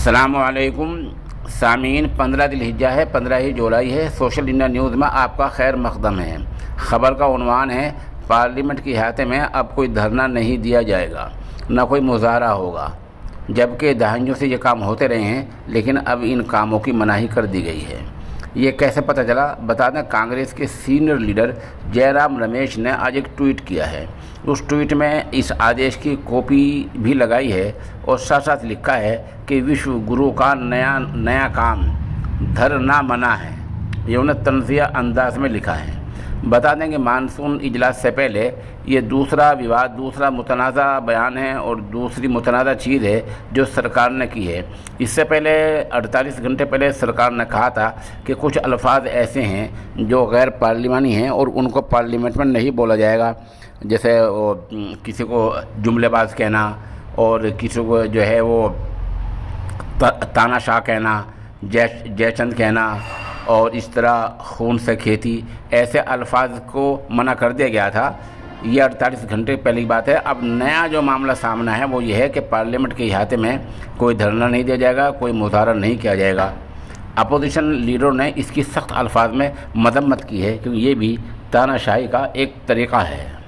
अस्सलाम वालेकुम सामीन। 15 ज़िलहिज्जा है, 15 ही जुलाई है। सोशल इंडिया न्यूज़ में आपका खैर मकदम है। ख़बर का उन्वान है, पार्लियामेंट के अहाते में अब कोई धरना नहीं दिया जाएगा, न कोई मुजाहरा होगा। जबकि दहाइयों से ये काम होते रहे हैं, लेकिन अब इन कामों की मनाही कर दी गई है। ये कैसे पता चला, बता दें। कांग्रेस के सीनियर लीडर जयराम रमेश ने आज एक ट्वीट किया है। उस ट्वीट में इस आदेश की कॉपी भी लगाई है और साथ साथ लिखा है कि विश्व गुरु का नया काम धरना मना है। ये उन्हें तंज़िया अंदाज में लिखा है। बता दें कि मानसून इजलास से पहले ये दूसरा विवाद, दूसरा मुतनाज़ा बयान है और दूसरी मुतनाज़ा चीज़ है जो सरकार ने की है। इससे पहले 48 घंटे पहले सरकार ने कहा था कि कुछ अल्फाज ऐसे हैं जो गैर पार्लिमानी हैं और उनको पार्लियामेंट में नहीं बोला जाएगा। जैसे किसी को जुमलेबाज कहना और किसी को जो है वो तानाशाह कहना, जयचंद कहना और इस तरह खून से खेती, ऐसे अल्फाज को मना कर दिया गया था। ये 48 घंटे पहले की बात है। अब नया जो मामला सामना है वो ये है कि पार्लियामेंट के अहाते में कोई धरना नहीं दिया जाएगा, कोई मुजाहरा नहीं किया जाएगा। अपोजिशन लीडरों ने इसकी सख्त अल्फाज में मजम्मत की है क्योंकि ये भी तानाशाही का एक तरीक़ा है।